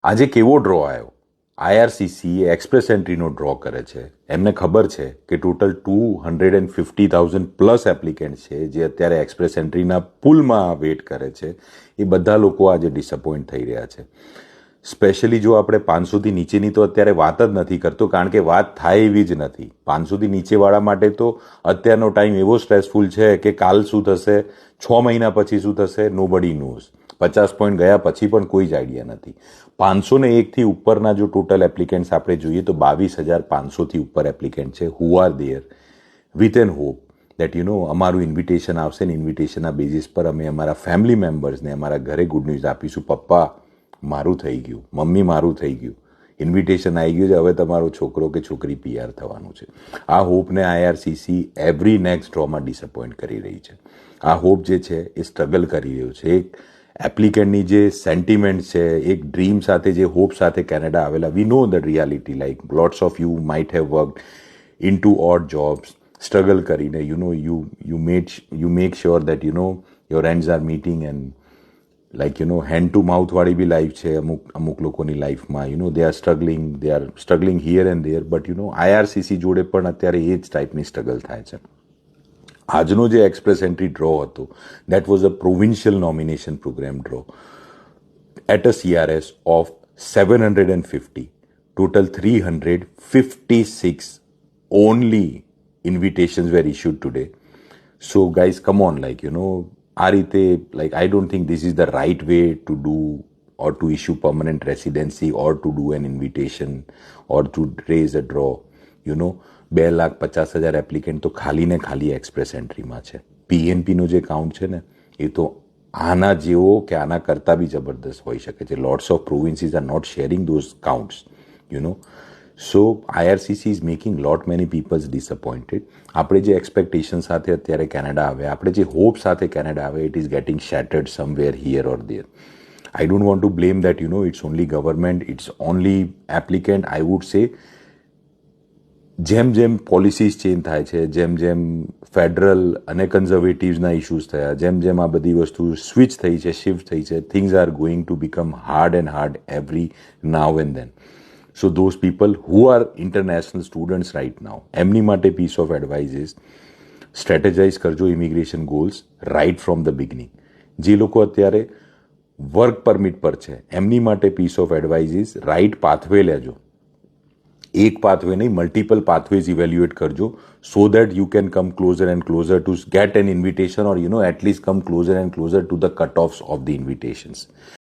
આજે કેવો ડ્રો આવ્યો? આઈઆરસીસી એક્સપ્રેસ એન્ટ્રીનો ડ્રો કરે છે. એમને ખબર છે કે ટોટલ 250,000 પ્લસ એપ્લિકેન્ટ છે જે અત્યારે એક્સપ્રેસ એન્ટ્રીના પુલમાં વેઇટ કરે છે. એ બધા લોકો આજે ડિસઅપોઇન્ટ થઈ રહ્યા છે. સ્પેશિયલી જો આપણે 500થી નીચેની તો અત્યારે વાત જ નથી કરતો, કારણ કે વાત થાય એવી જ નથી. 500થી નીચેવાળા માટે તો અત્યારનો ટાઈમ એવો સ્ટ્રેસફુલ છે કે કાલ શું થશે, 6 મહિના પછી શું થશે, નોબડી નોઝ. 50 પોઈન્ટ ગયા પછી પણ કોઈ જ આઈડિયા નથી. 501થી ઉપરના જો ટોટલ એપ્લિકેન્ટ્સ આપણે જોઈએ તો 22,500થી ઉપર એપ્લિકેન્ટ છે who are there with an hope that અમારું ઇન્વિટેશન આવશે ને ઇન્વિટેશનના બેઝિસ પર અમે અમારા ફેમિલી મેમ્બર્સને અમારા ઘરે ગુડ ન્યૂઝ આપીશું. પપ્પા મારું થઈ ગયું, મમ્મી મારું થઈ ગયું, ઇન્વિટેશન આવી ગયું છે, હવે તમારો છોકરો કે છોકરી પીઆર થવાનું છે. આ હોપને આઈઆરસીસી એવરી નેક્સ્ટ ડ્રોમાં ડિસઅપોઇન્ટ કરી રહી છે. આ હોપ જે છે એ સ્ટ્રગલ કરી રહ્યું છે. એક એપ્લિકેન્ટની જે સેન્ટિમેન્ટ છે, એક ડ્રીમ સાથે, જે હોપ સાથે કેનેડા આવેલા, we know the reality. Like lots of you might have worked in two odd jobs, struggle કરીને you make sure that your ends are meeting and hand to mouth વાળી બી life છે અમુક લોકોની લાઈફમાં. They are struggling here and there, but IRCC જોડે પણ અત્યારે એ જ ટાઈપની સ્ટ્રગલ થાય છે. આજનો જે એક્સપ્રેસ એન્ટ્રી ડ્રો હતો, that was a provincial nomination program draw at a CRS of 750. Total 356 only invitations were issued today. So guys, come on, આ રીતે, I don't think this is the right way to do or to issue permanent residency or to do an invitation or to raise a draw. 2,50,000 applicant તો ખાલી ને ખાલી express એન્ટ્રીમાં છે. PNPનો જે count છે ને, એ તો આના જેવો કે આના કરતાં બી જબરદસ્ત હોઈ શકે છે. Lots of provinces are not sharing those counts. So IRCC is making lot many peoples disappointed. આપણે જે એક્સપેક્ટેશન સાથે અત્યારે કેનેડા આવે, આપણે જે હોપ સાથે કેનેડા આવે, it is getting shattered somewhere here or there. I don't want to blame that, it's only government, it's only applicant. I would say, જેમ પોલિસીસ ચેન્જ થાય છે, જેમ ફેડરલ અને કન્ઝર્વેટિવ્સના ઇશ્યુઝ થયા, જેમ આ બધી વસ્તુ સ્વિચ થઈ છે, શિફ્ટ થઈ છે, things are going to become hard and hard every now and then. So those people who are international students right now, એમની માટે piece of advice is strategize કરજો immigration goals right from the beginning. જે લોકો અત્યારે work permit પર છે, એમની માટે piece of advice is right pathway લેજો. એક પાથવે નહીં, મલ્ટિપલ પાથવેઝ ઇવેલ્યુએટ કરજો, so that you can come closer and closer two get an invitation or at least come closer and closer to the cut offs of the ઇન્વિટેશન્સ.